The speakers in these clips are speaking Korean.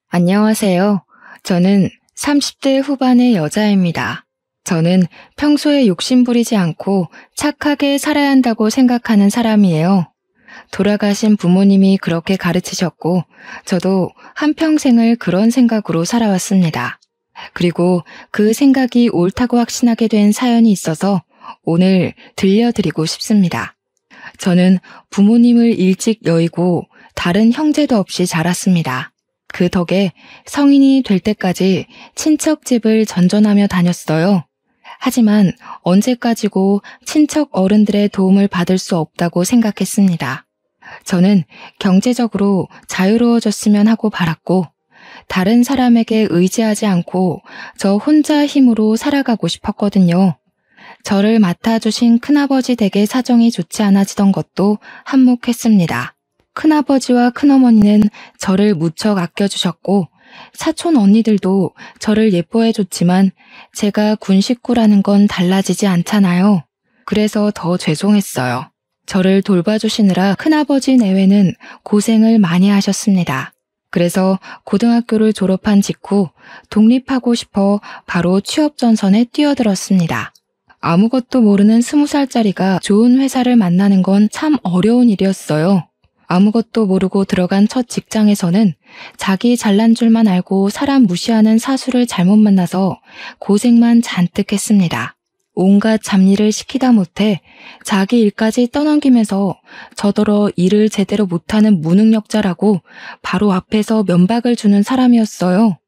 안녕하세요. 저는 30대 후반의 여자입니다. 저는 평소에 욕심부리지 않고 착하게 살아야 한다고 생각하는 사람이에요. 돌아가신 부모님이 그렇게 가르치셨고, 저도 한평생을 그런 생각으로 살아왔습니다. 그리고 그 생각이 옳다고 확신하게 된 사연이 있어서 오늘 들려드리고 싶습니다. 저는 부모님을 일찍 여의고 다른 형제도 없이 자랐습니다. 그 덕에 성인이 될 때까지 친척 집을 전전하며 다녔어요. 하지만 언제까지고 친척 어른들의 도움을 받을 수 없다고 생각했습니다. 저는 경제적으로 자유로워졌으면 하고 바랐고, 다른 사람에게 의지하지 않고 저 혼자 힘으로 살아가고 싶었거든요. 저를 맡아주신 큰아버지 댁의 사정이 좋지 않아지던 것도 한몫했습니다. 큰아버지와 큰어머니는 저를 무척 아껴주셨고, 사촌 언니들도 저를 예뻐해줬지만 제가 군 식구라는 건 달라지지 않잖아요. 그래서 더 죄송했어요. 저를 돌봐주시느라 큰아버지 내외는 고생을 많이 하셨습니다. 그래서 고등학교를 졸업한 직후 독립하고 싶어 바로 취업전선에 뛰어들었습니다. 아무것도 모르는 20살짜리가 좋은 회사를 만나는 건 참 어려운 일이었어요. 아무것도 모르고 들어간 첫 직장에서는 자기 잘난 줄만 알고 사람 무시하는 사수를 잘못 만나서 고생만 잔뜩 했습니다. 온갖 잡일을 시키다 못해 자기 일까지 떠넘기면서 저더러 일을 제대로 못하는 무능력자라고 바로 앞에서 면박을 주는 사람이었어요.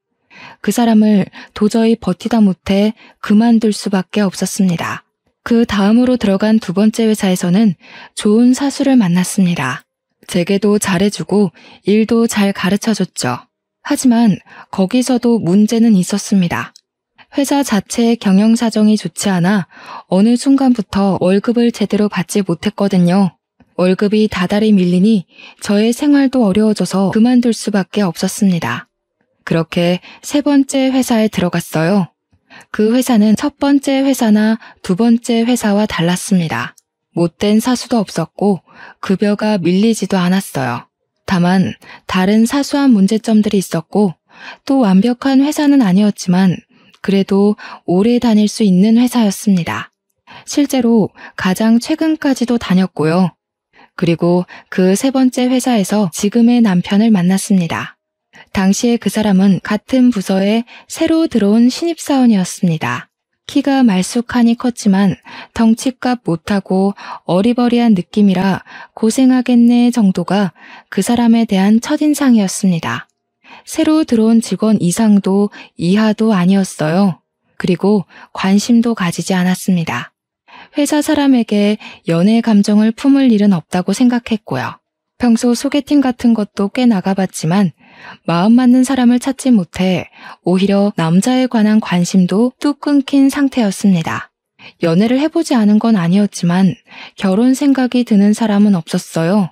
그 사람을 도저히 버티다 못해 그만둘 수밖에 없었습니다. 그 다음으로 들어간 두 번째 회사에서는 좋은 사수를 만났습니다. 제게도 잘해주고 일도 잘 가르쳐줬죠. 하지만 거기서도 문제는 있었습니다. 회사 자체의 경영 사정이 좋지 않아 어느 순간부터 월급을 제대로 받지 못했거든요. 월급이 다달이 밀리니 저의 생활도 어려워져서 그만둘 수밖에 없었습니다. 그렇게 세 번째 회사에 들어갔어요. 그 회사는 첫 번째 회사나 두 번째 회사와 달랐습니다. 못된 사수도 없었고 급여가 밀리지도 않았어요. 다만 다른 사소한 문제점들이 있었고, 또 완벽한 회사는 아니었지만 그래도 오래 다닐 수 있는 회사였습니다. 실제로 가장 최근까지도 다녔고요. 그리고 그 세 번째 회사에서 지금의 남편을 만났습니다. 당시에 그 사람은 같은 부서에 새로 들어온 신입사원이었습니다. 키가 말쑥하니 컸지만 덩치값 못하고 어리버리한 느낌이라 고생하겠네 정도가 그 사람에 대한 첫인상이었습니다. 새로 들어온 직원 이상도 이하도 아니었어요. 그리고 관심도 가지지 않았습니다. 회사 사람에게 연애 감정을 품을 일은 없다고 생각했고요. 평소 소개팅 같은 것도 꽤 나가봤지만 마음 맞는 사람을 찾지 못해 오히려 남자에 관한 관심도 뚝 끊긴 상태였습니다. 연애를 해보지 않은 건 아니었지만 결혼 생각이 드는 사람은 없었어요.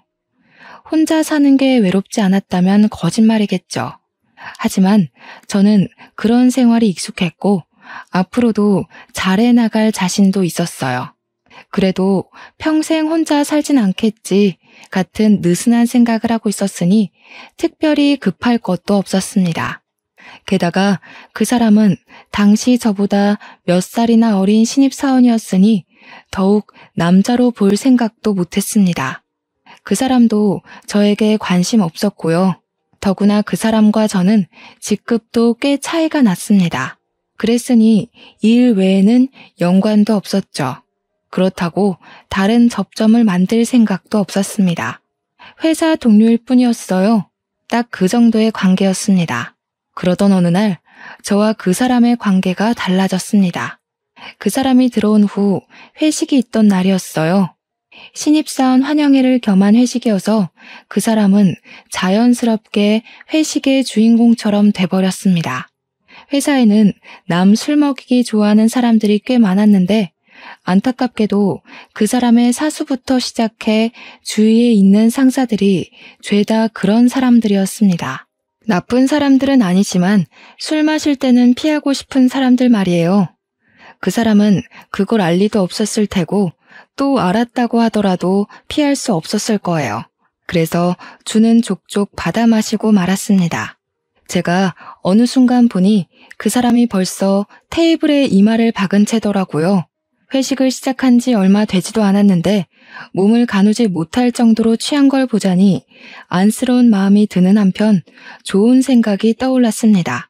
혼자 사는 게 외롭지 않았다면 거짓말이겠죠. 하지만 저는 그런 생활이 익숙했고 앞으로도 잘해 나갈 자신도 있었어요. 그래도 평생 혼자 살진 않겠지 같은 느슨한 생각을 하고 있었으니 특별히 급할 것도 없었습니다. 게다가 그 사람은 당시 저보다 몇 살이나 어린 신입사원이었으니 더욱 남자로 볼 생각도 못했습니다. 그 사람도 저에게 관심 없었고요. 더구나 그 사람과 저는 직급도 꽤 차이가 났습니다. 그랬으니 일 외에는 연관도 없었죠. 그렇다고 다른 접점을 만들 생각도 없었습니다. 회사 동료일 뿐이었어요. 딱 그 정도의 관계였습니다. 그러던 어느 날 저와 그 사람의 관계가 달라졌습니다. 그 사람이 들어온 후 회식이 있던 날이었어요. 신입사원 환영회를 겸한 회식이어서 그 사람은 자연스럽게 회식의 주인공처럼 돼버렸습니다. 회사에는 남 술 먹이기 좋아하는 사람들이 꽤 많았는데 안타깝게도 그 사람의 사수부터 시작해 주위에 있는 상사들이 죄다 그런 사람들이었습니다. 나쁜 사람들은 아니지만 술 마실 때는 피하고 싶은 사람들 말이에요. 그 사람은 그걸 알 리도 없었을 테고 또 알았다고 하더라도 피할 수 없었을 거예요. 그래서 주는 족족 받아 마시고 말았습니다. 제가 어느 순간 보니 그 사람이 벌써 테이블에 이마를 박은 채더라고요. 회식을 시작한 지 얼마 되지도 않았는데 몸을 가누지 못할 정도로 취한 걸 보자니 안쓰러운 마음이 드는 한편 좋은 생각이 떠올랐습니다.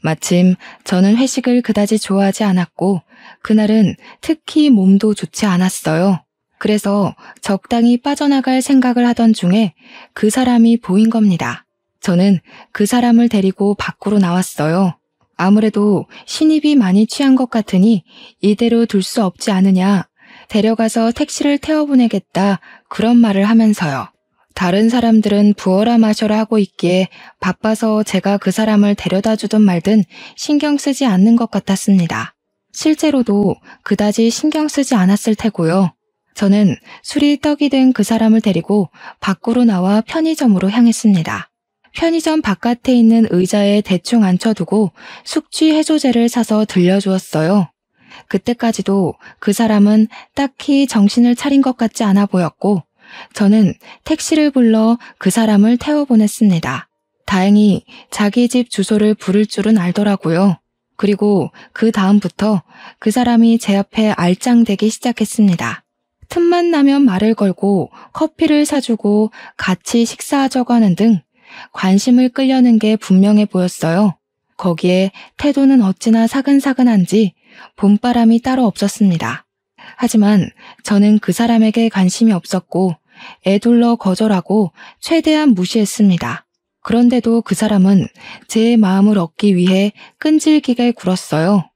마침 저는 회식을 그다지 좋아하지 않았고 그날은 특히 몸도 좋지 않았어요. 그래서 적당히 빠져나갈 생각을 하던 중에 그 사람이 보인 겁니다. 저는 그 사람을 데리고 밖으로 나왔어요. 아무래도 신입이 많이 취한 것 같으니 이대로 둘 수 없지 않으냐, 데려가서 택시를 태워보내겠다, 그런 말을 하면서요. 다른 사람들은 부어라 마셔라 하고 있기에 바빠서 제가 그 사람을 데려다 주든 말든 신경 쓰지 않는 것 같았습니다. 실제로도 그다지 신경 쓰지 않았을 테고요. 저는 술이 떡이 된 그 사람을 데리고 밖으로 나와 편의점으로 향했습니다. 편의점 바깥에 있는 의자에 대충 앉혀두고 숙취 해소제를 사서 들려주었어요. 그때까지도 그 사람은 딱히 정신을 차린 것 같지 않아 보였고 저는 택시를 불러 그 사람을 태워보냈습니다. 다행히 자기 집 주소를 부를 줄은 알더라고요. 그리고 그 다음부터 그 사람이 제 앞에 알짱대기 시작했습니다. 틈만 나면 말을 걸고 커피를 사주고 같이 식사하자고 하는 등 관심을 끌려는 게 분명해 보였어요. 거기에 태도는 어찌나 사근사근한지 봄바람이 따로 없었습니다. 하지만 저는 그 사람에게 관심이 없었고 애둘러 거절하고 최대한 무시했습니다. 그런데도 그 사람은 제 마음을 얻기 위해 끈질기게 굴었어요.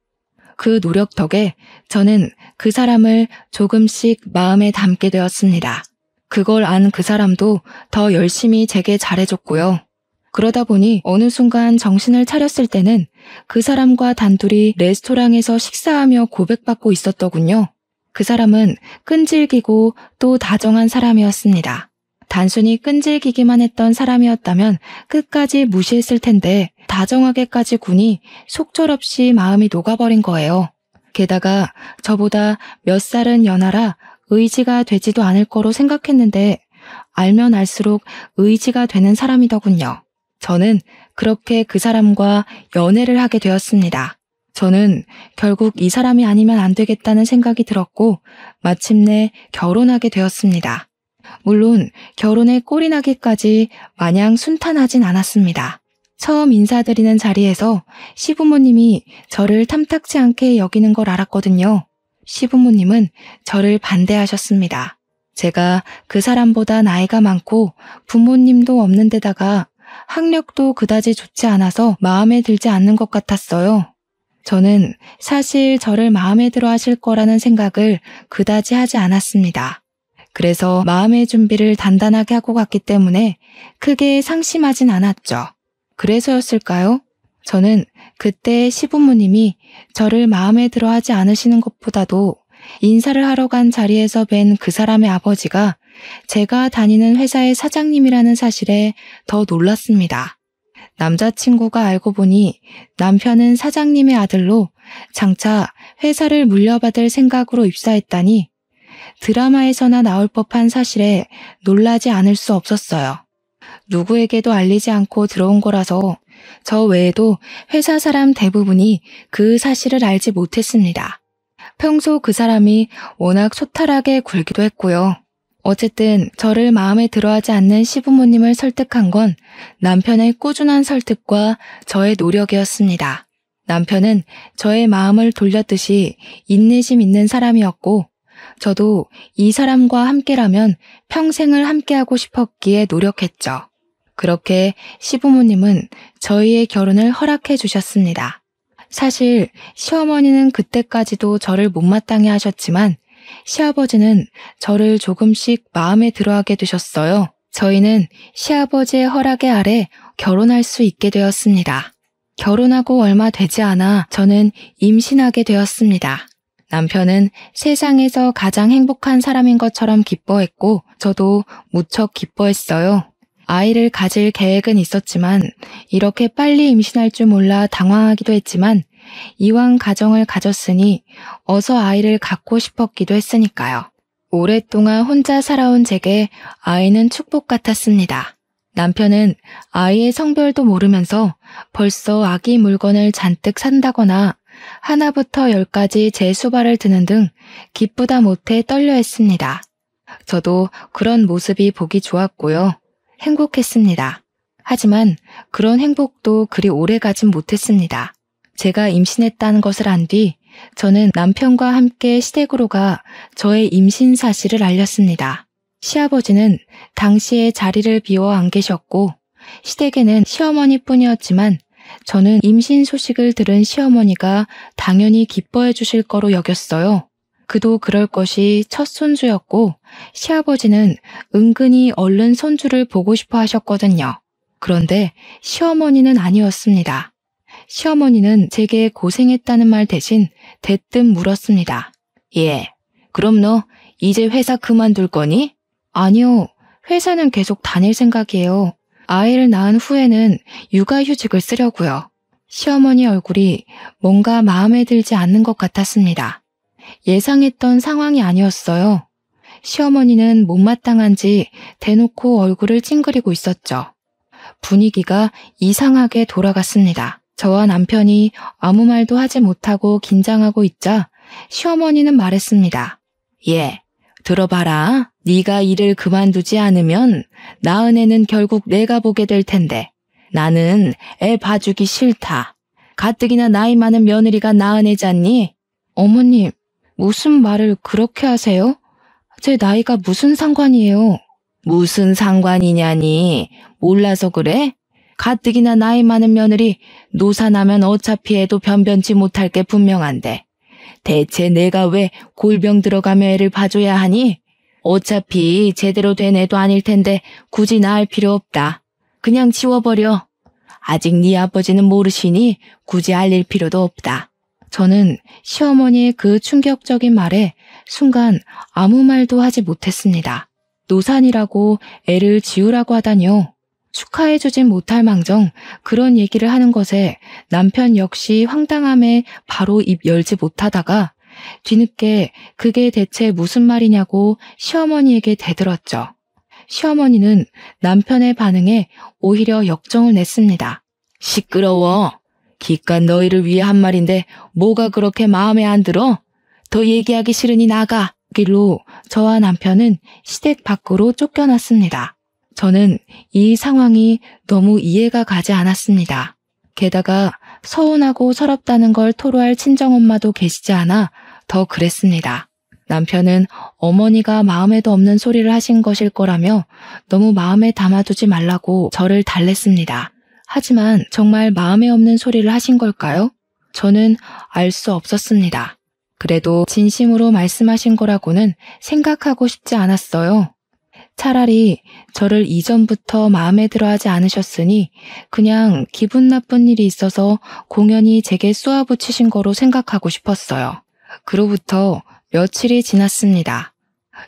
그 노력 덕에 저는 그 사람을 조금씩 마음에 담게 되었습니다. 그걸 안 그 사람도 더 열심히 제게 잘해줬고요. 그러다 보니 어느 순간 정신을 차렸을 때는 그 사람과 단둘이 레스토랑에서 식사하며 고백받고 있었더군요. 그 사람은 끈질기고 또 다정한 사람이었습니다. 단순히 끈질기기만 했던 사람이었다면 끝까지 무시했을 텐데 다정하게까지 구니 속절없이 마음이 녹아버린 거예요. 게다가 저보다 몇 살은 연하라 의지가 되지도 않을 거로 생각했는데 알면 알수록 의지가 되는 사람이더군요. 저는 그렇게 그 사람과 연애를 하게 되었습니다. 저는 결국 이 사람이 아니면 안 되겠다는 생각이 들었고 마침내 결혼하게 되었습니다. 물론 결혼에 꼴이 나기까지 마냥 순탄하진 않았습니다. 처음 인사드리는 자리에서 시부모님이 저를 탐탁지 않게 여기는 걸 알았거든요. 시부모님은 저를 반대하셨습니다. 제가 그 사람보다 나이가 많고 부모님도 없는 데다가 학력도 그다지 좋지 않아서 마음에 들지 않는 것 같았어요. 저는 사실 저를 마음에 들어 하실 거라는 생각을 그다지 하지 않았습니다. 그래서 마음의 준비를 단단하게 하고 갔기 때문에 크게 상심하진 않았죠. 그래서였을까요? 저는 그때 시부모님이 저를 마음에 들어 하지 않으시는 것보다도 인사를 하러 간 자리에서 뵌 그 사람의 아버지가 제가 다니는 회사의 사장님이라는 사실에 더 놀랐습니다. 남자친구가 알고 보니 남편은 사장님의 아들로 장차 회사를 물려받을 생각으로 입사했다니 드라마에서나 나올 법한 사실에 놀라지 않을 수 없었어요. 누구에게도 알리지 않고 들어온 거라서 저 외에도 회사 사람 대부분이 그 사실을 알지 못했습니다. 평소 그 사람이 워낙 소탈하게 굴기도 했고요. 어쨌든 저를 마음에 들어하지 않는 시부모님을 설득한 건 남편의 꾸준한 설득과 저의 노력이었습니다. 남편은 저의 마음을 돌렸듯이 인내심 있는 사람이었고 저도 이 사람과 함께라면 평생을 함께하고 싶었기에 노력했죠. 그렇게 시부모님은 저희의 결혼을 허락해 주셨습니다. 사실 시어머니는 그때까지도 저를 못마땅해 하셨지만 시아버지는 저를 조금씩 마음에 들어하게 되셨어요. 저희는 시아버지의 허락의 아래 결혼할 수 있게 되었습니다. 결혼하고 얼마 되지 않아 저는 임신하게 되었습니다. 남편은 세상에서 가장 행복한 사람인 것처럼 기뻐했고 저도 무척 기뻐했어요. 아이를 가질 계획은 있었지만 이렇게 빨리 임신할 줄 몰라 당황하기도 했지만 이왕 가정을 가졌으니 어서 아이를 갖고 싶었기도 했으니까요. 오랫동안 혼자 살아온 제게 아이는 축복 같았습니다. 남편은 아이의 성별도 모르면서 벌써 아기 물건을 잔뜩 산다거나 하나부터 열까지 제 수발을 드는 등 기쁘다 못해 떨려 했습니다. 저도 그런 모습이 보기 좋았고요. 행복했습니다. 하지만 그런 행복도 그리 오래 가진 못했습니다. 제가 임신했다는 것을 안 뒤 저는 남편과 함께 시댁으로 가 저의 임신 사실을 알렸습니다. 시아버지는 당시에 자리를 비워 안 계셨고 시댁에는 시어머니뿐이었지만 저는 임신 소식을 들은 시어머니가 당연히 기뻐해 주실 거로 여겼어요. 그도 그럴 것이 첫 손주였고 시아버지는 은근히 얼른 손주를 보고 싶어 하셨거든요. 그런데 시어머니는 아니었습니다. 시어머니는 제게 고생했다는 말 대신 대뜸 물었습니다. 예, 그럼 너 이제 회사 그만둘 거니? 아니요, 회사는 계속 다닐 생각이에요. 아이를 낳은 후에는 육아휴직을 쓰려고요. 시어머니 얼굴이 뭔가 마음에 들지 않는 것 같았습니다. 예상했던 상황이 아니었어요. 시어머니는 못마땅한지 대놓고 얼굴을 찡그리고 있었죠. 분위기가 이상하게 돌아갔습니다. 저와 남편이 아무 말도 하지 못하고 긴장하고 있자 시어머니는 말했습니다. 예, 들어봐라. 네가 일을 그만두지 않으면 낳은 애는 결국 내가 보게 될 텐데 나는 애 봐주기 싫다. 가뜩이나 나이 많은 며느리가 낳은 애잖니? 어머님, 무슨 말을 그렇게 하세요? 제 나이가 무슨 상관이에요? 무슨 상관이냐니? 몰라서 그래? 가뜩이나 나이 많은 며느리 노사 나면 어차피 애도 변변치 못할 게 분명한데 대체 내가 왜 골병 들어가며 애를 봐줘야 하니? 어차피 제대로 된 애도 아닐 텐데 굳이 낳을 필요 없다. 그냥 지워버려. 아직 네 아버지는 모르시니 굳이 알릴 필요도 없다. 저는 시어머니의 그 충격적인 말에 순간 아무 말도 하지 못했습니다. 노산이라고 애를 지우라고 하다니요. 축하해주진 못할 망정 그런 얘기를 하는 것에 남편 역시 황당함에 바로 입 열지 못하다가 뒤늦게 그게 대체 무슨 말이냐고 시어머니에게 대들었죠. 시어머니는 남편의 반응에 오히려 역정을 냈습니다. 시끄러워. 기껏 너희를 위해 한 말인데 뭐가 그렇게 마음에 안 들어? 더 얘기하기 싫으니 나가. 길로 저와 남편은 시댁 밖으로 쫓겨났습니다. 저는 이 상황이 너무 이해가 가지 않았습니다. 게다가 서운하고 서럽다는 걸 토로할 친정엄마도 계시지 않아 더 그랬습니다. 남편은 어머니가 마음에도 없는 소리를 하신 것일 거라며 너무 마음에 담아두지 말라고 저를 달랬습니다. 하지만 정말 마음에 없는 소리를 하신 걸까요? 저는 알 수 없었습니다. 그래도 진심으로 말씀하신 거라고는 생각하고 싶지 않았어요. 차라리 저를 이전부터 마음에 들어하지 않으셨으니 그냥 기분 나쁜 일이 있어서 공연히 제게 쏘아붙이신 거로 생각하고 싶었어요. 그로부터 며칠이 지났습니다.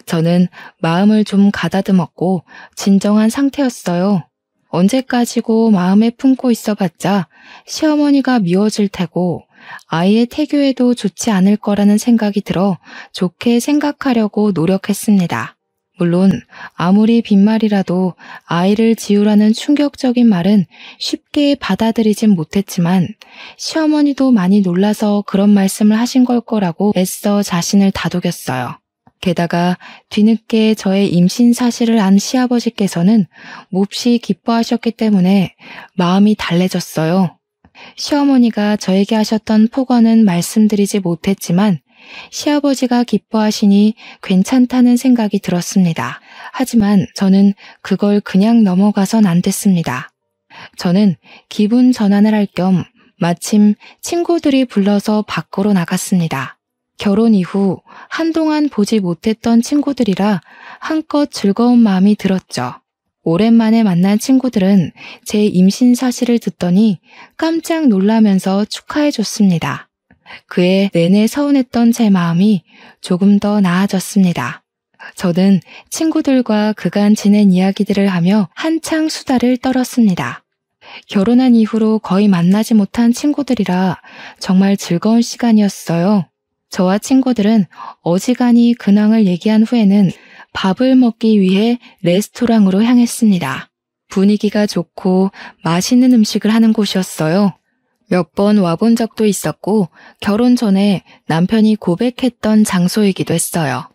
저는 마음을 좀 가다듬었고 진정한 상태였어요. 언제까지고 마음에 품고 있어봤자 시어머니가 미워질 테고 아이의 태교에도 좋지 않을 거라는 생각이 들어 좋게 생각하려고 노력했습니다. 물론 아무리 빈말이라도 아이를 지우라는 충격적인 말은 쉽게 받아들이진 못했지만 시어머니도 많이 놀라서 그런 말씀을 하신 걸 거라고 애써 자신을 다독였어요. 게다가 뒤늦게 저의 임신 사실을 안 시아버지께서는 몹시 기뻐하셨기 때문에 마음이 달래졌어요. 시어머니가 저에게 하셨던 폭언은 말씀드리지 못했지만 시아버지가 기뻐하시니 괜찮다는 생각이 들었습니다. 하지만 저는 그걸 그냥 넘어가선 안 됐습니다. 저는 기분 전환을 할 겸 마침 친구들이 불러서 밖으로 나갔습니다. 결혼 이후 한동안 보지 못했던 친구들이라 한껏 즐거운 마음이 들었죠. 오랜만에 만난 친구들은 제 임신 사실을 듣더니 깜짝 놀라면서 축하해줬습니다. 그에 내내 서운했던 제 마음이 조금 더 나아졌습니다. 저는 친구들과 그간 지낸 이야기들을 하며 한창 수다를 떨었습니다. 결혼한 이후로 거의 만나지 못한 친구들이라 정말 즐거운 시간이었어요. 저와 친구들은 어지간히 근황을 얘기한 후에는 밥을 먹기 위해 레스토랑으로 향했습니다. 분위기가 좋고 맛있는 음식을 하는 곳이었어요. 몇 번 와본 적도 있었고 결혼 전에 남편이 고백했던 장소이기도 했어요.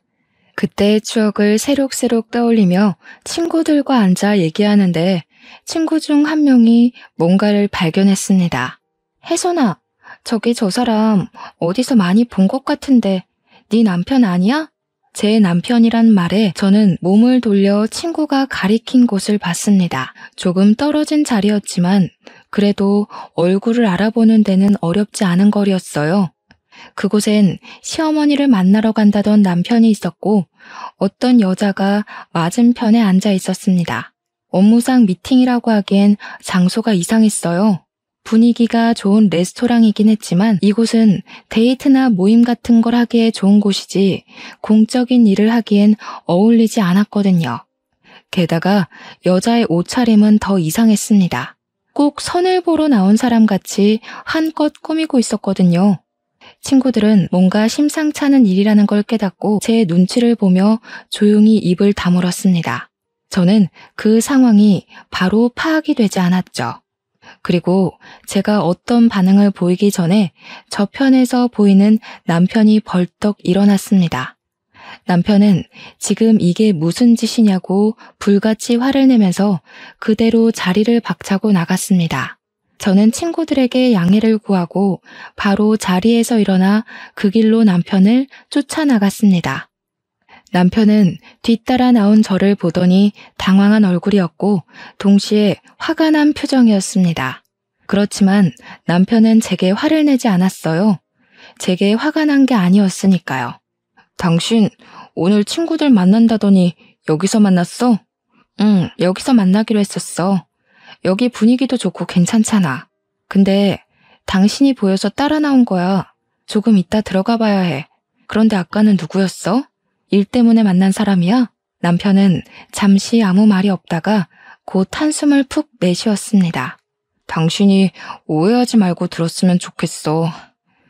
그때의 추억을 새록새록 떠올리며 친구들과 앉아 얘기하는데 친구 중 한 명이 뭔가를 발견했습니다. 혜선아, 저기 저 사람 어디서 많이 본 것 같은데 네 남편 아니야? 제 남편이란 말에 저는 몸을 돌려 친구가 가리킨 곳을 봤습니다. 조금 떨어진 자리였지만 그래도 얼굴을 알아보는 데는 어렵지 않은 거리였어요. 그곳엔 시어머니를 만나러 간다던 남편이 있었고 어떤 여자가 맞은편에 앉아 있었습니다. 업무상 미팅이라고 하기엔 장소가 이상했어요. 분위기가 좋은 레스토랑이긴 했지만 이곳은 데이트나 모임 같은 걸 하기에 좋은 곳이지 공적인 일을 하기엔 어울리지 않았거든요. 게다가 여자의 옷차림은 더 이상했습니다. 꼭 선을 보러 나온 사람 같이 한껏 꾸미고 있었거든요. 친구들은 뭔가 심상찮은 일이라는 걸 깨닫고 제 눈치를 보며 조용히 입을 다물었습니다. 저는 그 상황이 바로 파악이 되지 않았죠. 그리고 제가 어떤 반응을 보이기 전에 저편에서 보이는 남편이 벌떡 일어났습니다. 남편은 지금 이게 무슨 짓이냐고 불같이 화를 내면서 그대로 자리를 박차고 나갔습니다. 저는 친구들에게 양해를 구하고 바로 자리에서 일어나 그 길로 남편을 쫓아나갔습니다. 남편은 뒤따라 나온 저를 보더니 당황한 얼굴이었고 동시에 화가 난 표정이었습니다. 그렇지만 남편은 제게 화를 내지 않았어요. 제게 화가 난 게 아니었으니까요. 당신 오늘 친구들 만난다더니 여기서 만났어? 응, 여기서 만나기로 했었어. 여기 분위기도 좋고 괜찮잖아. 근데 당신이 보여서 따라 나온 거야. 조금 이따 들어가 봐야 해. 그런데 아까는 누구였어? 일 때문에 만난 사람이야? 남편은 잠시 아무 말이 없다가 곧 한숨을 푹 내쉬었습니다. 당신이 오해하지 말고 들었으면 좋겠어.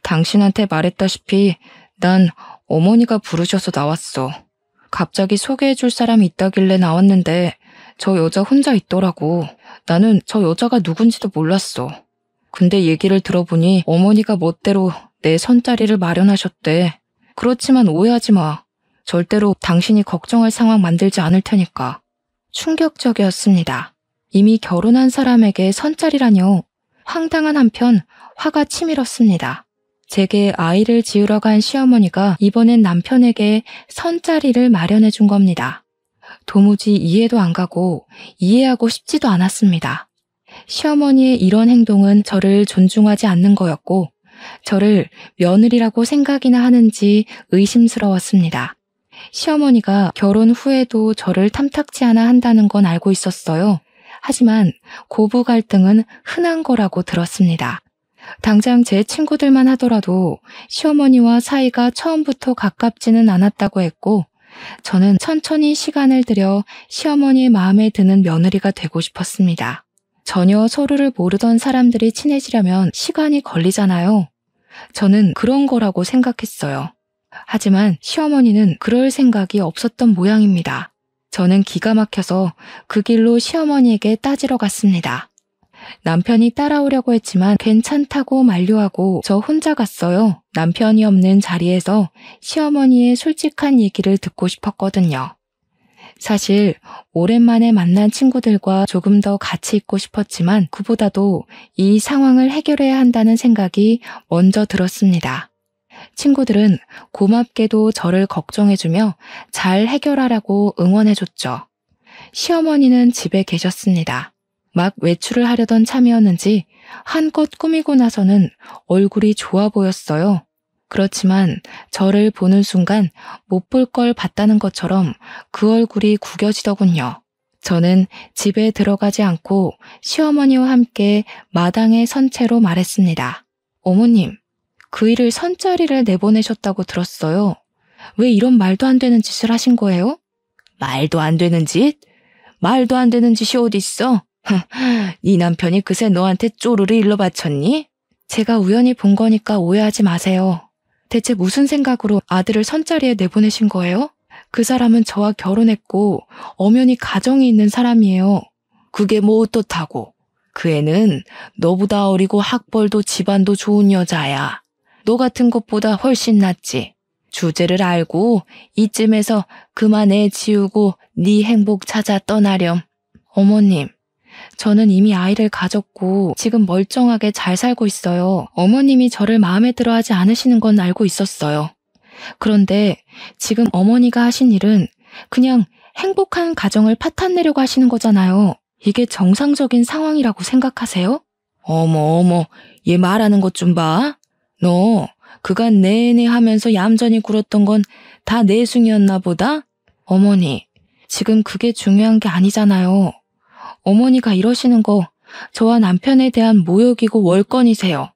당신한테 말했다시피 난 어머니가 부르셔서 나왔어. 갑자기 소개해줄 사람이 있다길래 나왔는데 저 여자 혼자 있더라고. 나는 저 여자가 누군지도 몰랐어. 근데 얘기를 들어보니 어머니가 멋대로 내 선자리를 마련하셨대. 그렇지만 오해하지 마. 절대로 당신이 걱정할 상황 만들지 않을 테니까. 충격적이었습니다. 이미 결혼한 사람에게 선자리라뇨. 황당한 한편 화가 치밀었습니다. 제게 아이를 지으러 간 시어머니가 이번엔 남편에게 선자리를 마련해 준 겁니다. 도무지 이해도 안 가고 이해하고 싶지도 않았습니다. 시어머니의 이런 행동은 저를 존중하지 않는 거였고 저를 며느리라고 생각이나 하는지 의심스러웠습니다. 시어머니가 결혼 후에도 저를 탐탁지 않아 한다는 건 알고 있었어요. 하지만 고부 갈등은 흔한 거라고 들었습니다. 당장 제 친구들만 하더라도 시어머니와 사이가 처음부터 가깝지는 않았다고 했고 저는 천천히 시간을 들여 시어머니의 마음에 드는 며느리가 되고 싶었습니다. 전혀 서로를 모르던 사람들이 친해지려면 시간이 걸리잖아요. 저는 그런 거라고 생각했어요. 하지만 시어머니는 그럴 생각이 없었던 모양입니다. 저는 기가 막혀서 그 길로 시어머니에게 따지러 갔습니다. 남편이 따라오려고 했지만 괜찮다고 만류하고 저 혼자 갔어요. 남편이 없는 자리에서 시어머니의 솔직한 얘기를 듣고 싶었거든요. 사실 오랜만에 만난 친구들과 조금 더 같이 있고 싶었지만 그보다도 이 상황을 해결해야 한다는 생각이 먼저 들었습니다. 친구들은 고맙게도 저를 걱정해주며 잘 해결하라고 응원해줬죠. 시어머니는 집에 계셨습니다. 막 외출을 하려던 참이었는지 한껏 꾸미고 나서는 얼굴이 좋아 보였어요. 그렇지만 저를 보는 순간 못 볼 걸 봤다는 것처럼 그 얼굴이 구겨지더군요. 저는 집에 들어가지 않고 시어머니와 함께 마당에 선 채로 말했습니다. 어머님, 그 일을 선자리를 내보내셨다고 들었어요. 왜 이런 말도 안 되는 짓을 하신 거예요? 말도 안 되는 짓? 말도 안 되는 짓이 어딨어? 네 남편이 그새 너한테 쪼르르 일러 바쳤니? 제가 우연히 본 거니까 오해하지 마세요. 대체 무슨 생각으로 아들을 선자리에 내보내신 거예요? 그 사람은 저와 결혼했고 엄연히 가정이 있는 사람이에요. 그게 뭐 어떻다고. 그 애는 너보다 어리고 학벌도 집안도 좋은 여자야. 너 같은 것보다 훨씬 낫지. 주제를 알고 이쯤에서 그만 애 지우고 네 행복 찾아 떠나렴. 어머님, 저는 이미 아이를 가졌고 지금 멀쩡하게 잘 살고 있어요. 어머님이 저를 마음에 들어 하지 않으시는 건 알고 있었어요. 그런데 지금 어머니가 하신 일은 그냥 행복한 가정을 파탄내려고 하시는 거잖아요. 이게 정상적인 상황이라고 생각하세요? 어머, 얘 말하는 것 좀 봐. 너 그간 내내 하면서 얌전히 굴었던 건 다 내숭이었나 보다? 어머니, 지금 그게 중요한 게 아니잖아요. 어머니가 이러시는 거 저와 남편에 대한 모욕이고 월권이세요.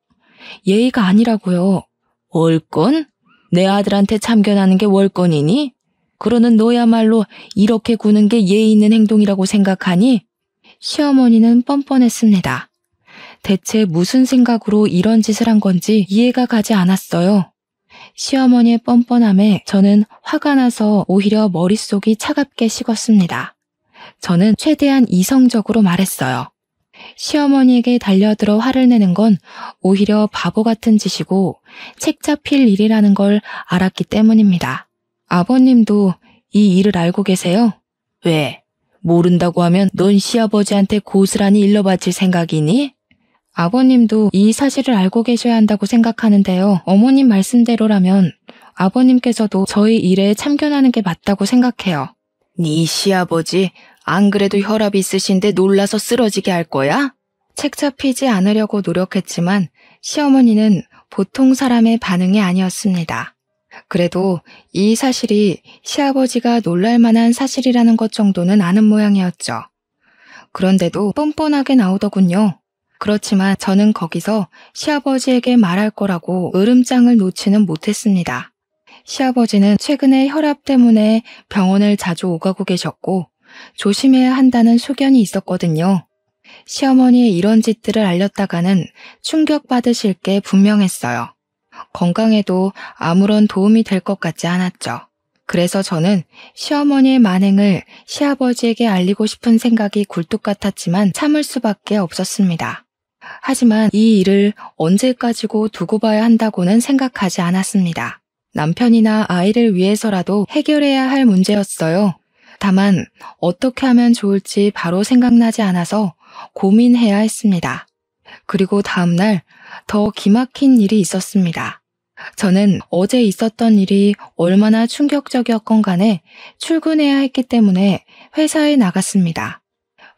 예의가 아니라고요. 월권? 내 아들한테 참견하는 게 월권이니? 그러는 너야말로 이렇게 구는 게 예의 있는 행동이라고 생각하니? 시어머니는 뻔뻔했습니다. 대체 무슨 생각으로 이런 짓을 한 건지 이해가 가지 않았어요. 시어머니의 뻔뻔함에 저는 화가 나서 오히려 머릿속이 차갑게 식었습니다. 저는 최대한 이성적으로 말했어요. 시어머니에게 달려들어 화를 내는 건 오히려 바보 같은 짓이고 책 잡힐 일이라는 걸 알았기 때문입니다. 아버님도 이 일을 알고 계세요? 왜? 모른다고 하면 넌 시아버지한테 고스란히 일러바칠 생각이니? 아버님도 이 사실을 알고 계셔야 한다고 생각하는데요. 어머님 말씀대로라면 아버님께서도 저희 일에 참견하는 게 맞다고 생각해요. 네 시아버지 안 그래도 혈압 있으신데 놀라서 쓰러지게 할 거야? 책 잡히지 않으려고 노력했지만 시어머니는 보통 사람의 반응이 아니었습니다. 그래도 이 사실이 시아버지가 놀랄 만한 사실이라는 것 정도는 아는 모양이었죠. 그런데도 뻔뻔하게 나오더군요. 그렇지만 저는 거기서 시아버지에게 말할 거라고 으름장을 놓지는 못했습니다. 시아버지는 최근에 혈압 때문에 병원을 자주 오가고 계셨고 조심해야 한다는 소견이 있었거든요. 시어머니의 이런 짓들을 알렸다가는 충격받으실 게 분명했어요. 건강에도 아무런 도움이 될 것 같지 않았죠. 그래서 저는 시어머니의 만행을 시아버지에게 알리고 싶은 생각이 굴뚝 같았지만 참을 수밖에 없었습니다. 하지만 이 일을 언제까지고 두고 봐야 한다고는 생각하지 않았습니다. 남편이나 아이를 위해서라도 해결해야 할 문제였어요. 다만 어떻게 하면 좋을지 바로 생각나지 않아서 고민해야 했습니다. 그리고 다음날 더 기막힌 일이 있었습니다. 저는 어제 있었던 일이 얼마나 충격적이었건 간에 출근해야 했기 때문에 회사에 나갔습니다.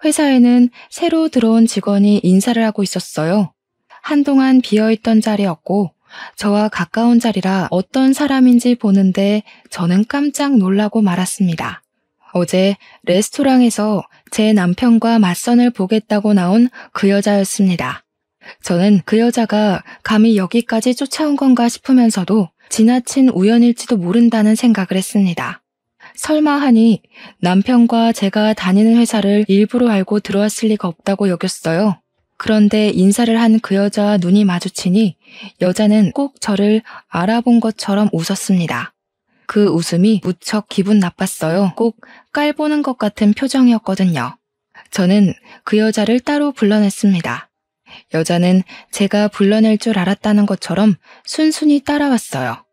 회사에는 새로 들어온 직원이 인사를 하고 있었어요. 한동안 비어있던 자리였고 저와 가까운 자리라 어떤 사람인지 보는데 저는 깜짝 놀라고 말았습니다. 어제 레스토랑에서 제 남편과 맞선을 보겠다고 나온 그 여자였습니다. 저는 그 여자가 감히 여기까지 쫓아온 건가 싶으면서도 지나친 우연일지도 모른다는 생각을 했습니다. 설마 하니 남편과 제가 다니는 회사를 일부러 알고 들어왔을 리가 없다고 여겼어요. 그런데 인사를 한 그 여자와 눈이 마주치니 여자는 꼭 저를 알아본 것처럼 웃었습니다. 그 웃음이 무척 기분 나빴어요. 꼭 깔보는 것 같은 표정이었거든요. 저는 그 여자를 따로 불러냈습니다. 여자는 제가 불러낼 줄 알았다는 것처럼 순순히 따라왔어요.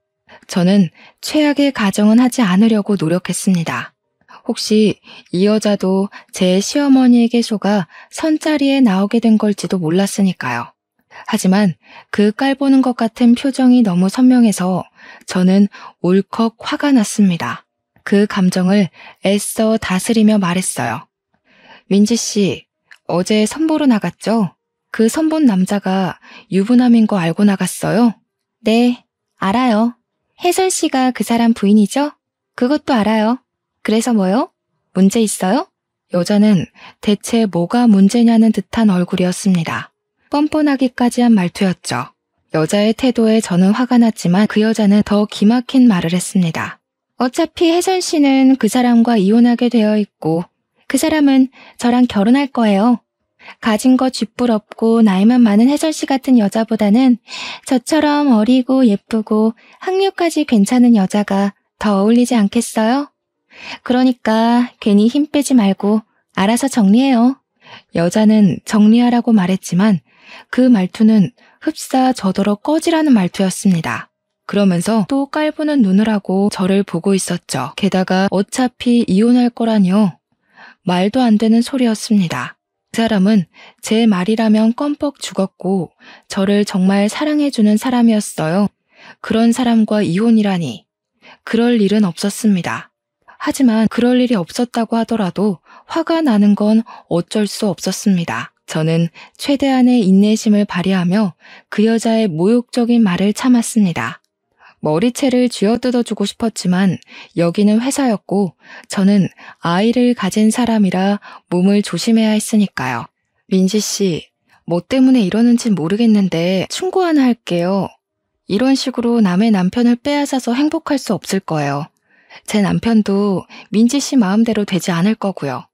저는 최악의 가정은 하지 않으려고 노력했습니다. 혹시 이 여자도 제 시어머니에게 속아 선자리에 나오게 된 걸지도 몰랐으니까요. 하지만 그 깔보는 것 같은 표정이 너무 선명해서 저는 울컥 화가 났습니다. 그 감정을 애써 다스리며 말했어요. 민지 씨, 어제 선보러 나갔죠? 그 선본 남자가 유부남인 거 알고 나갔어요? 네, 알아요. 혜선 씨가 그 사람 부인이죠? 그것도 알아요. 그래서 뭐요? 문제 있어요? 여자는 대체 뭐가 문제냐는 듯한 얼굴이었습니다. 뻔뻔하기까지 한 말투였죠. 여자의 태도에 저는 화가 났지만 그 여자는 더 기막힌 말을 했습니다. 어차피 혜선 씨는 그 사람과 이혼하게 되어 있고 그 사람은 저랑 결혼할 거예요. 가진 거 쥐뿔없고 나이만 많은 혜선 씨 같은 여자보다는 저처럼 어리고 예쁘고 학력까지 괜찮은 여자가 더 어울리지 않겠어요? 그러니까 괜히 힘 빼지 말고 알아서 정리해요. 여자는 정리하라고 말했지만 그 말투는 흡사 저더러 꺼지라는 말투였습니다. 그러면서 또 깔보는 눈을 하고 저를 보고 있었죠. 게다가 어차피 이혼할 거라니요. 말도 안 되는 소리였습니다. 그 사람은 제 말이라면 껌뻑 죽었고 저를 정말 사랑해주는 사람이었어요. 그런 사람과 이혼이라니. 그럴 일은 없었습니다. 하지만 그럴 일이 없었다고 하더라도 화가 나는 건 어쩔 수 없었습니다. 저는 최대한의 인내심을 발휘하며 그 여자의 모욕적인 말을 참았습니다. 머리채를 쥐어뜯어주고 싶었지만 여기는 회사였고 저는 아이를 가진 사람이라 몸을 조심해야 했으니까요. 민지 씨, 뭐 때문에 이러는진 모르겠는데 충고 하나 할게요. 이런 식으로 남의 남편을 빼앗아서 행복할 수 없을 거예요. 제 남편도 민지 씨 마음대로 되지 않을 거고요.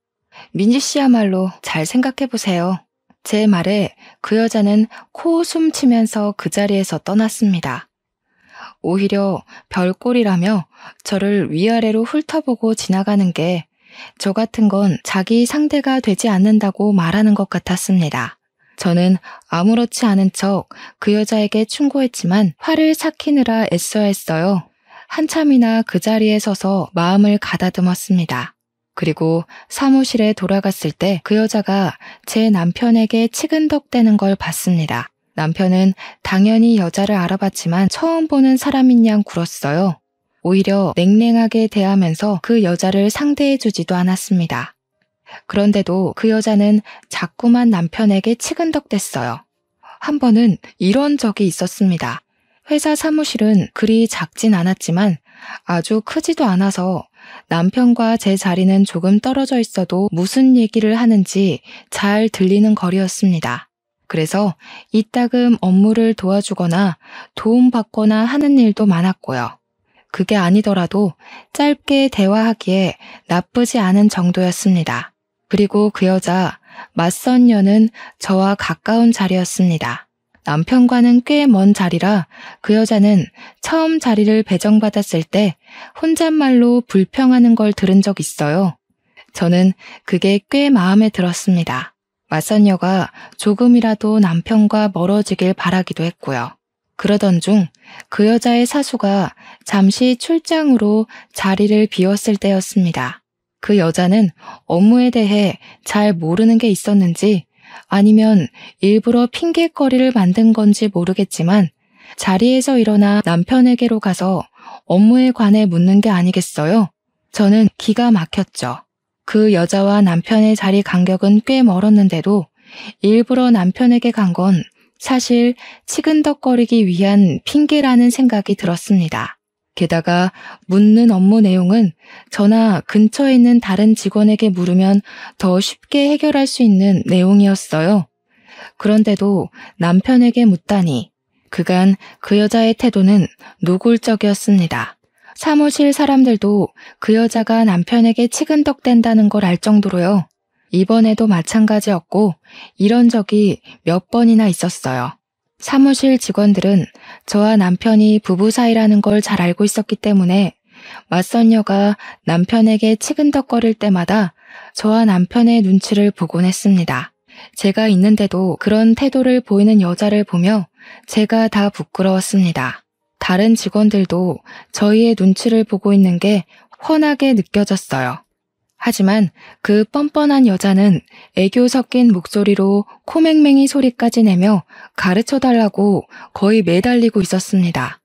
민지 씨야말로 잘 생각해보세요. 제 말에 그 여자는 코웃음 치면서 그 자리에서 떠났습니다. 오히려 별꼴이라며 저를 위아래로 훑어보고 지나가는 게 저 같은 건 자기 상대가 되지 않는다고 말하는 것 같았습니다. 저는 아무렇지 않은 척 그 여자에게 충고했지만 화를 삭히느라 애써야 했어요. 한참이나 그 자리에 서서 마음을 가다듬었습니다. 그리고 사무실에 돌아갔을 때 그 여자가 제 남편에게 치근덕대는 걸 봤습니다. 남편은 당연히 여자를 알아봤지만 처음 보는 사람인 양 굴었어요. 오히려 냉랭하게 대하면서 그 여자를 상대해주지도 않았습니다. 그런데도 그 여자는 자꾸만 남편에게 치근덕댔어요. 한 번은 이런 적이 있었습니다. 회사 사무실은 그리 작진 않았지만 아주 크지도 않아서 남편과 제 자리는 조금 떨어져 있어도 무슨 얘기를 하는지 잘 들리는 거리였습니다. 그래서 이따금 업무를 도와주거나 도움받거나 하는 일도 많았고요. 그게 아니더라도 짧게 대화하기에 나쁘지 않은 정도였습니다. 그리고 그 여자, 맞선 여는 저와 가까운 자리였습니다. 남편과는 꽤 먼 자리라 그 여자는 처음 자리를 배정받았을 때 혼잣말로 불평하는 걸 들은 적 있어요. 저는 그게 꽤 마음에 들었습니다. 맞선녀가 조금이라도 남편과 멀어지길 바라기도 했고요. 그러던 중 그 여자의 사수가 잠시 출장으로 자리를 비웠을 때였습니다. 그 여자는 업무에 대해 잘 모르는 게 있었는지 아니면 일부러 핑계거리를 만든 건지 모르겠지만 자리에서 일어나 남편에게로 가서 업무에 관해 묻는 게 아니겠어요? 저는 기가 막혔죠. 그 여자와 남편의 자리 간격은 꽤 멀었는데도 일부러 남편에게 간 건 사실 치근덕거리기 위한 핑계라는 생각이 들었습니다. 게다가 묻는 업무 내용은 저나 근처에 있는 다른 직원에게 물으면 더 쉽게 해결할 수 있는 내용이었어요. 그런데도 남편에게 묻다니 그간 그 여자의 태도는 노골적이었습니다. 사무실 사람들도 그 여자가 남편에게 치근덕댄다는 걸 알 정도로요. 이번에도 마찬가지였고 이런 적이 몇 번이나 있었어요. 사무실 직원들은 저와 남편이 부부 사이라는 걸 잘 알고 있었기 때문에 맞선녀가 남편에게 치근덕거릴 때마다 저와 남편의 눈치를 보곤 했습니다. 제가 있는데도 그런 태도를 보이는 여자를 보며 제가 다 부끄러웠습니다. 다른 직원들도 저희의 눈치를 보고 있는 게 훤하게 느껴졌어요. 하지만 그 뻔뻔한 여자는 애교 섞인 목소리로 코맹맹이 소리까지 내며 가르쳐달라고 거의 매달리고 있었습니다.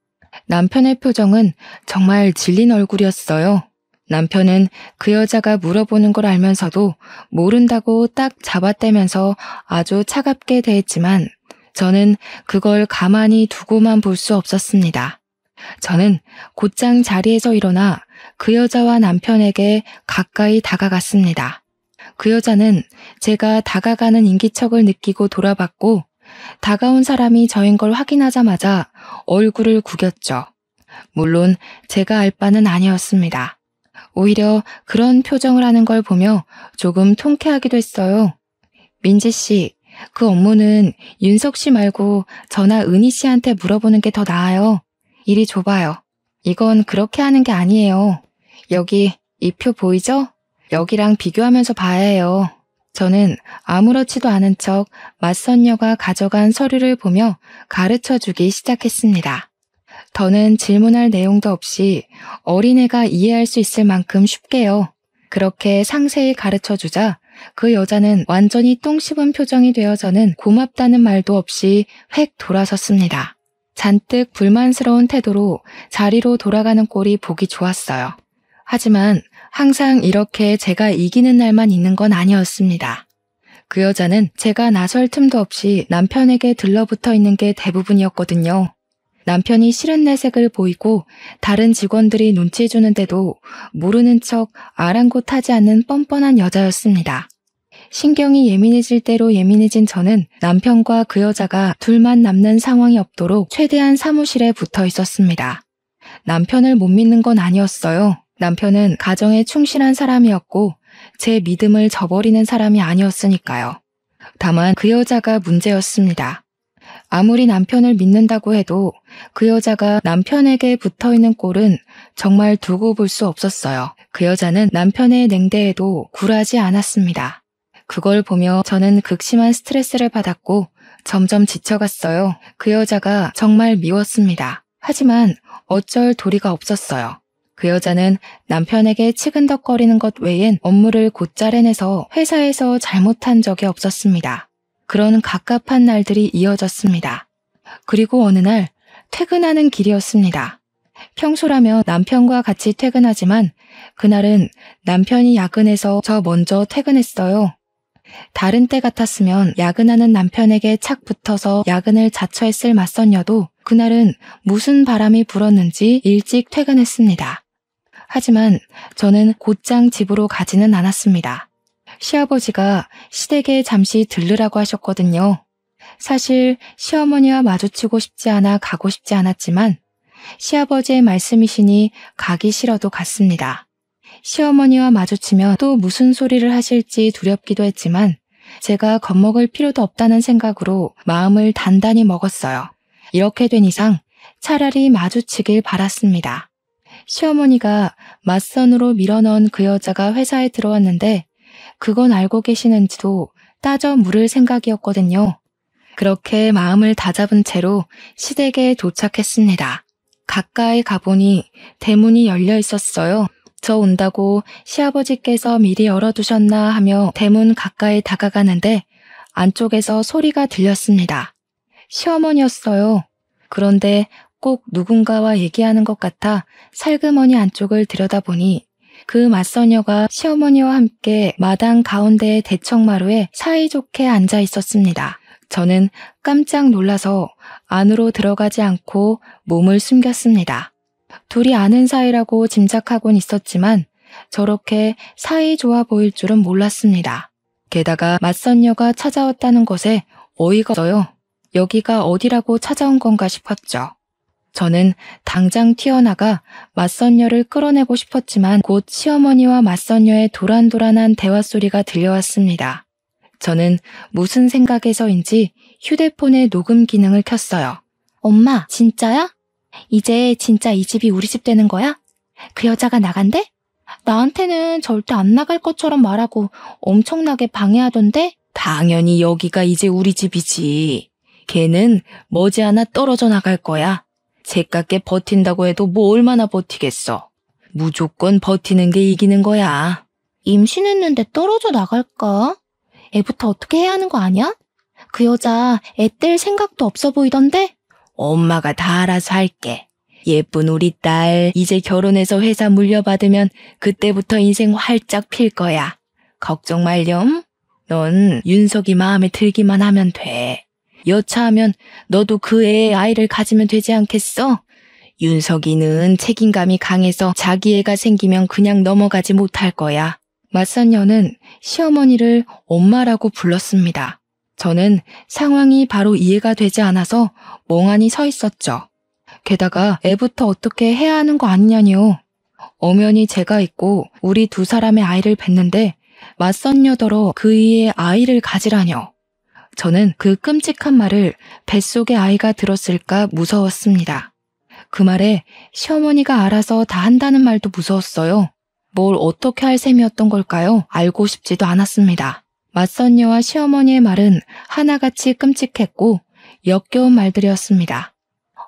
남편의 표정은 정말 질린 얼굴이었어요. 남편은 그 여자가 물어보는 걸 알면서도 모른다고 딱 잡아떼면서 아주 차갑게 대했지만 저는 그걸 가만히 두고만 볼 수 없었습니다. 저는 곧장 자리에서 일어나 그 여자와 남편에게 가까이 다가갔습니다. 그 여자는 제가 다가가는 인기척을 느끼고 돌아봤고 다가온 사람이 저인 걸 확인하자마자 얼굴을 구겼죠. 물론 제가 알 바는 아니었습니다. 오히려 그런 표정을 하는 걸 보며 조금 통쾌하기도 했어요. 민지 씨, 그 업무는 윤석 씨 말고 저나 은희 씨한테 물어보는 게 더 나아요. 이리 줘봐요. 이건 그렇게 하는 게 아니에요. 여기 이 표 보이죠? 여기랑 비교하면서 봐야 해요. 저는 아무렇지도 않은 척 맞선녀가 가져간 서류를 보며 가르쳐주기 시작했습니다. 더는 질문할 내용도 없이 어린애가 이해할 수 있을 만큼 쉽게요. 그렇게 상세히 가르쳐주자 그 여자는 완전히 똥 씹은 표정이 되어 저는 고맙다는 말도 없이 획 돌아섰습니다. 잔뜩 불만스러운 태도로 자리로 돌아가는 꼴이 보기 좋았어요. 하지만 항상 이렇게 제가 이기는 날만 있는 건 아니었습니다. 그 여자는 제가 나설 틈도 없이 남편에게 들러붙어 있는 게 대부분이었거든요. 남편이 싫은 내색을 보이고 다른 직원들이 눈치 주는데도 모르는 척 아랑곳하지 않는 뻔뻔한 여자였습니다. 신경이 예민해질 대로 예민해진 저는 남편과 그 여자가 둘만 남는 상황이 없도록 최대한 사무실에 붙어 있었습니다. 남편을 못 믿는 건 아니었어요. 남편은 가정에 충실한 사람이었고 제 믿음을 저버리는 사람이 아니었으니까요. 다만 그 여자가 문제였습니다. 아무리 남편을 믿는다고 해도 그 여자가 남편에게 붙어있는 꼴은 정말 두고 볼 수 없었어요. 그 여자는 남편의 냉대에도 굴하지 않았습니다. 그걸 보며 저는 극심한 스트레스를 받았고 점점 지쳐갔어요. 그 여자가 정말 미웠습니다. 하지만 어쩔 도리가 없었어요. 그 여자는 남편에게 치근덕거리는 것 외엔 업무를 곧잘 해내서 회사에서 잘못한 적이 없었습니다. 그런 갑갑한 날들이 이어졌습니다. 그리고 어느 날 퇴근하는 길이었습니다. 평소라면 남편과 같이 퇴근하지만 그날은 남편이 야근해서 저 먼저 퇴근했어요. 다른 때 같았으면 야근하는 남편에게 착 붙어서 야근을 자처했을 맞선녀도 그날은 무슨 바람이 불었는지 일찍 퇴근했습니다. 하지만 저는 곧장 집으로 가지는 않았습니다. 시아버지가 시댁에 잠시 들르라고 하셨거든요. 사실 시어머니와 마주치고 싶지 않아 가고 싶지 않았지만 시아버지의 말씀이시니 가기 싫어도 갔습니다. 시어머니와 마주치면 또 무슨 소리를 하실지 두렵기도 했지만 제가 겁먹을 필요도 없다는 생각으로 마음을 단단히 먹었어요. 이렇게 된 이상 차라리 마주치길 바랐습니다. 시어머니가 맞선으로 밀어넣은 그 여자가 회사에 들어왔는데 그건 알고 계시는지도 따져 물을 생각이었거든요. 그렇게 마음을 다잡은 채로 시댁에 도착했습니다. 가까이 가보니 대문이 열려 있었어요. 저 온다고 시아버지께서 미리 열어두셨나 하며 대문 가까이 다가가는데 안쪽에서 소리가 들렸습니다. 시어머니였어요. 그런데 꼭 누군가와 얘기하는 것 같아 살그머니 안쪽을 들여다보니 그 맞선녀가 시어머니와 함께 마당 가운데의 대청마루에 사이좋게 앉아 있었습니다. 저는 깜짝 놀라서 안으로 들어가지 않고 몸을 숨겼습니다. 둘이 아는 사이라고 짐작하곤 있었지만 저렇게 사이 좋아 보일 줄은 몰랐습니다. 게다가 맞선녀가 찾아왔다는 것에 어이가 없어요. 여기가 어디라고 찾아온 건가 싶었죠. 저는 당장 튀어나가 맞선녀를 끌어내고 싶었지만 곧 시어머니와 맞선녀의 도란도란한 대화 소리가 들려왔습니다. 저는 무슨 생각에서인지 휴대폰의 녹음 기능을 켰어요. 엄마, 진짜야? 이제 진짜 이 집이 우리 집 되는 거야? 그 여자가 나간대? 나한테는 절대 안 나갈 것처럼 말하고 엄청나게 방해하던데? 당연히 여기가 이제 우리 집이지. 걔는 머지않아 떨어져 나갈 거야. 제깎게 버틴다고 해도 뭐 얼마나 버티겠어. 무조건 버티는 게 이기는 거야. 임신했는데 떨어져 나갈까? 애부터 어떻게 해야 하는 거 아니야? 그 여자 애 뗄 생각도 없어 보이던데? 엄마가 다 알아서 할게. 예쁜 우리 딸 이제 결혼해서 회사 물려받으면 그때부터 인생 활짝 필 거야. 걱정 말렴. 넌 윤석이 마음에 들기만 하면 돼. 여차하면 너도 그 애의 아이를 가지면 되지 않겠어? 윤석이는 책임감이 강해서 자기 애가 생기면 그냥 넘어가지 못할 거야. 맞선녀는 시어머니를 엄마라고 불렀습니다. 저는 상황이 바로 이해가 되지 않아서 멍하니 서 있었죠. 게다가 애부터 어떻게 해야 하는 거 아니냐니요. 엄연히 제가 있고 우리 두 사람의 아이를 뵀는데 맞선녀더러 그 이의 아이를 가지라뇨. 저는 그 끔찍한 말을 뱃속의 아이가 들었을까 무서웠습니다. 그 말에 시어머니가 알아서 다 한다는 말도 무서웠어요. 뭘 어떻게 할 셈이었던 걸까요? 알고 싶지도 않았습니다. 맞선녀와 시어머니의 말은 하나같이 끔찍했고 역겨운 말들이었습니다.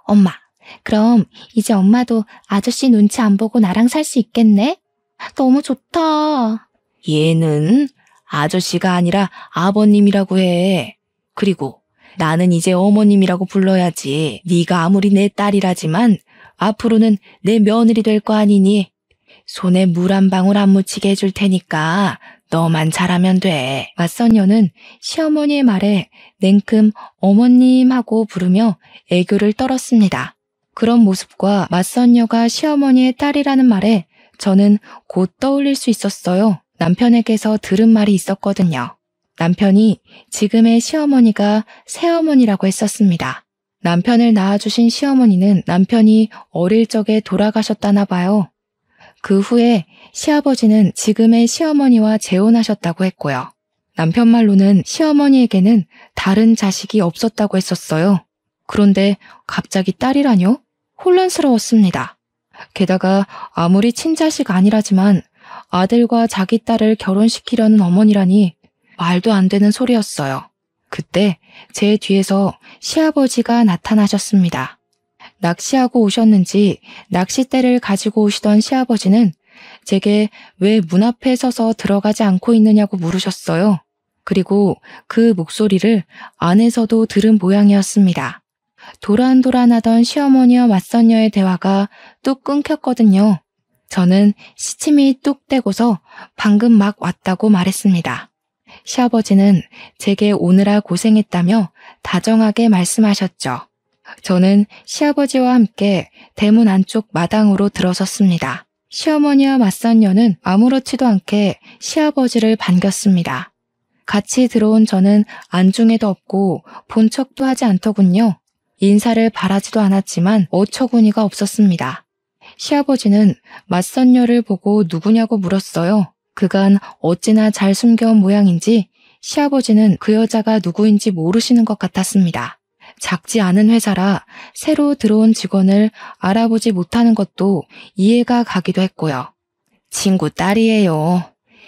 엄마, 그럼 이제 엄마도 아저씨 눈치 안 보고 나랑 살 수 있겠네? 너무 좋다. 얘는 아저씨가 아니라 아버님이라고 해. 그리고 나는 이제 어머님이라고 불러야지. 네가 아무리 내 딸이라지만 앞으로는 내 며느리 될 거 아니니? 손에 물 한 방울 안 묻히게 해줄 테니까 너만 잘하면 돼. 맞선녀는 시어머니의 말에 냉큼 어머님 하고 부르며 애교를 떨었습니다. 그런 모습과 맞선녀가 시어머니의 딸이라는 말에 저는 곧 떠올릴 수 있었어요. 남편에게서 들은 말이 있었거든요. 남편이 지금의 시어머니가 새어머니라고 했었습니다. 남편을 낳아주신 시어머니는 남편이 어릴 적에 돌아가셨다나 봐요. 그 후에 시아버지는 지금의 시어머니와 재혼하셨다고 했고요. 남편 말로는 시어머니에게는 다른 자식이 없었다고 했었어요. 그런데 갑자기 딸이라뇨? 혼란스러웠습니다. 게다가 아무리 친자식 아니라지만 아들과 자기 딸을 결혼시키려는 어머니라니 말도 안 되는 소리였어요. 그때 제 뒤에서 시아버지가 나타나셨습니다. 낚시하고 오셨는지 낚싯대를 가지고 오시던 시아버지는 제게 왜 문 앞에 서서 들어가지 않고 있느냐고 물으셨어요. 그리고 그 목소리를 안에서도 들은 모양이었습니다. 도란도란하던 시어머니와 맞선녀의 대화가 뚝 끊겼거든요. 저는 시침이 뚝 떼고서 방금 막 왔다고 말했습니다. 시아버지는 제게 오느라 고생했다며 다정하게 말씀하셨죠. 저는 시아버지와 함께 대문 안쪽 마당으로 들어섰습니다. 시어머니와 맞선녀는 아무렇지도 않게 시아버지를 반겼습니다. 같이 들어온 저는 안중에도 없고 본 척도 하지 않더군요. 인사를 바라지도 않았지만 어처구니가 없었습니다. 시아버지는 맞선녀를 보고 누구냐고 물었어요. 그간 어찌나 잘 숨겨온 모양인지 시아버지는 그 여자가 누구인지 모르시는 것 같았습니다. 작지 않은 회사라 새로 들어온 직원을 알아보지 못하는 것도 이해가 가기도 했고요. 친구 딸이에요.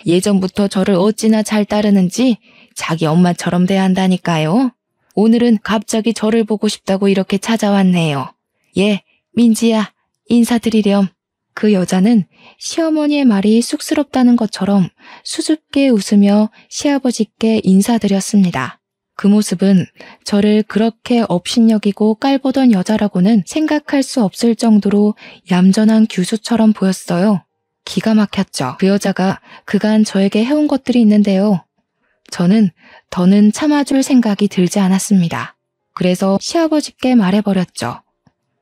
예전부터 저를 어찌나 잘 따르는지 자기 엄마처럼 대한다니까요. 오늘은 갑자기 저를 보고 싶다고 이렇게 찾아왔네요. 예, 민지야, 인사드리렴. 그 여자는 시어머니의 말이 쑥스럽다는 것처럼 수줍게 웃으며 시아버지께 인사드렸습니다. 그 모습은 저를 그렇게 업신여기고 깔보던 여자라고는 생각할 수 없을 정도로 얌전한 규수처럼 보였어요. 기가 막혔죠. 그 여자가 그간 저에게 해온 것들이 있는데요. 저는 더는 참아줄 생각이 들지 않았습니다. 그래서 시아버지께 말해버렸죠.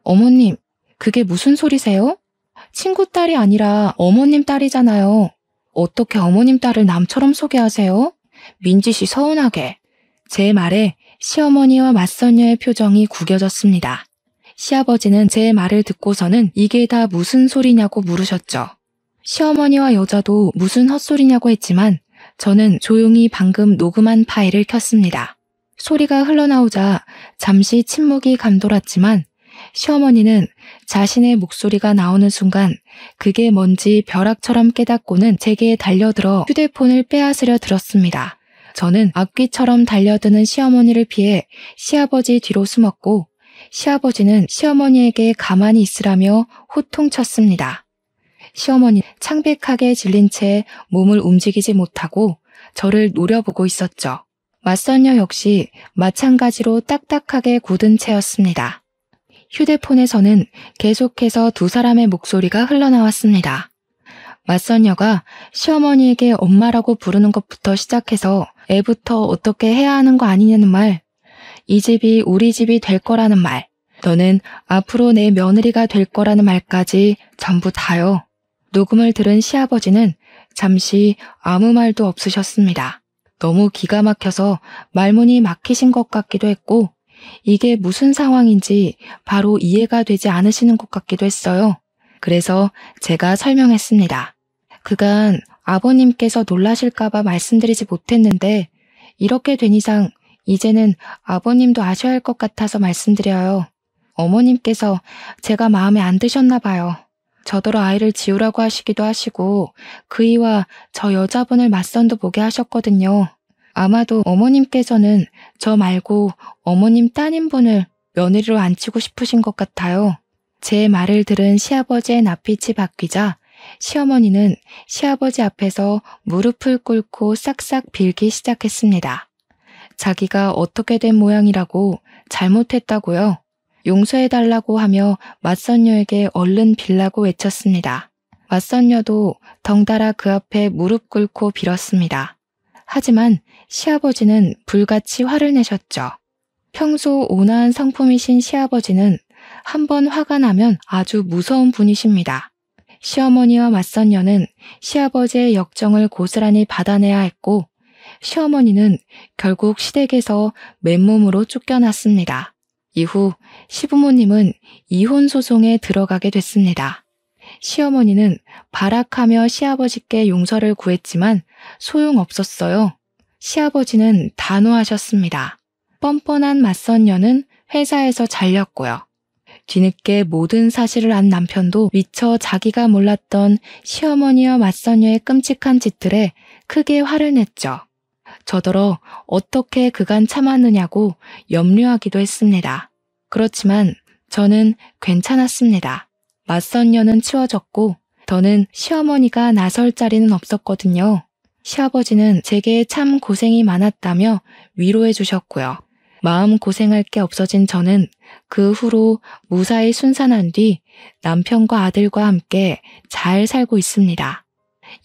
어머님, 그게 무슨 소리세요? 친구 딸이 아니라 어머님 딸이잖아요. 어떻게 어머님 딸을 남처럼 소개하세요? 민지 씨 서운하게. 제 말에 시어머니와 맞선녀의 표정이 구겨졌습니다. 시아버지는 제 말을 듣고서는 이게 다 무슨 소리냐고 물으셨죠. 시어머니와 여자도 무슨 헛소리냐고 했지만 저는 조용히 방금 녹음한 파일을 켰습니다. 소리가 흘러나오자 잠시 침묵이 감돌았지만 시어머니는 자신의 목소리가 나오는 순간 그게 뭔지 벼락처럼 깨닫고는 제게 달려들어 휴대폰을 빼앗으려 들었습니다. 저는 앞귀처럼 달려드는 시어머니를 피해 시아버지 뒤로 숨었고 시아버지는 시어머니에게 가만히 있으라며 호통쳤습니다. 시어머니 창백하게 질린 채 몸을 움직이지 못하고 저를 노려보고 있었죠. 맞선녀 역시 마찬가지로 딱딱하게 굳은 채였습니다. 휴대폰에서는 계속해서 두 사람의 목소리가 흘러나왔습니다. 맞선녀가 시어머니에게 엄마라고 부르는 것부터 시작해서 애부터 어떻게 해야 하는 거 아니냐는 말, 이 집이 우리 집이 될 거라는 말, 너는 앞으로 내 며느리가 될 거라는 말까지 전부 다요. 녹음을 들은 시아버지는 잠시 아무 말도 없으셨습니다. 너무 기가 막혀서 말문이 막히신 것 같기도 했고 이게 무슨 상황인지 바로 이해가 되지 않으시는 것 같기도 했어요. 그래서 제가 설명했습니다. 그간 아버님께서 놀라실까봐 말씀드리지 못했는데 이렇게 된 이상 이제는 아버님도 아셔야 할 것 같아서 말씀드려요. 어머님께서 제가 마음에 안 드셨나 봐요. 저더러 아이를 지우라고 하시기도 하시고 그이와 저 여자분을 맞선도 보게 하셨거든요. 아마도 어머님께서는 저 말고 어머님 따님분을 며느리로 앉히고 싶으신 것 같아요. 제 말을 들은 시아버지의 낯빛이 바뀌자 시어머니는 시아버지 앞에서 무릎을 꿇고 싹싹 빌기 시작했습니다. 자기가 어떻게 된 모양이라고 잘못했다고요. 용서해달라고 하며 맞선녀에게 얼른 빌라고 외쳤습니다. 맞선녀도 덩달아 그 앞에 무릎 꿇고 빌었습니다. 하지만 시아버지는 불같이 화를 내셨죠. 평소 온화한 성품이신 시아버지는 한번 화가 나면 아주 무서운 분이십니다. 시어머니와 맞선녀는 시아버지의 역정을 고스란히 받아내야 했고 시어머니는 결국 시댁에서 맨몸으로 쫓겨났습니다. 이후 시부모님은 이혼 소송에 들어가게 됐습니다. 시어머니는 발악하며 시아버지께 용서를 구했지만 소용없었어요. 시아버지는 단호하셨습니다. 뻔뻔한 맞선녀는 회사에서 잘렸고요. 뒤늦게 모든 사실을 안 남편도 미처 자기가 몰랐던 시어머니와 맞선녀의 끔찍한 짓들에 크게 화를 냈죠. 저더러 어떻게 그간 참았느냐고 염려하기도 했습니다. 그렇지만 저는 괜찮았습니다. 맞선녀는 치워졌고 더는 시어머니가 나설 자리는 없었거든요. 시아버지는 제게 참 고생이 많았다며 위로해 주셨고요. 마음 고생할 게 없어진 저는 그 후로 무사히 순산한 뒤 남편과 아들과 함께 잘 살고 있습니다.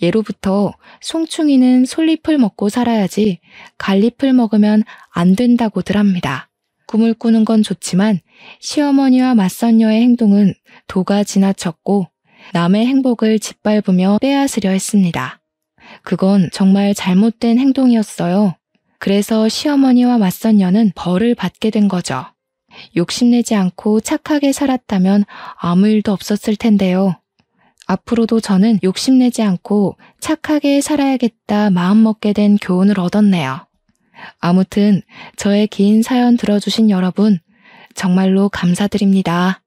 예로부터 송충이는 솔잎을 먹고 살아야지 갈잎을 먹으면 안 된다고들 합니다. 꿈을 꾸는 건 좋지만 시어머니와 맞선녀의 행동은 도가 지나쳤고 남의 행복을 짓밟으며 빼앗으려 했습니다. 그건 정말 잘못된 행동이었어요. 그래서 시어머니와 맞선녀는 벌을 받게 된 거죠. 욕심내지 않고 착하게 살았다면 아무 일도 없었을 텐데요. 앞으로도 저는 욕심내지 않고 착하게 살아야겠다 마음먹게 된 교훈을 얻었네요. 아무튼 저의 긴 사연 들어주신 여러분 정말로 감사드립니다.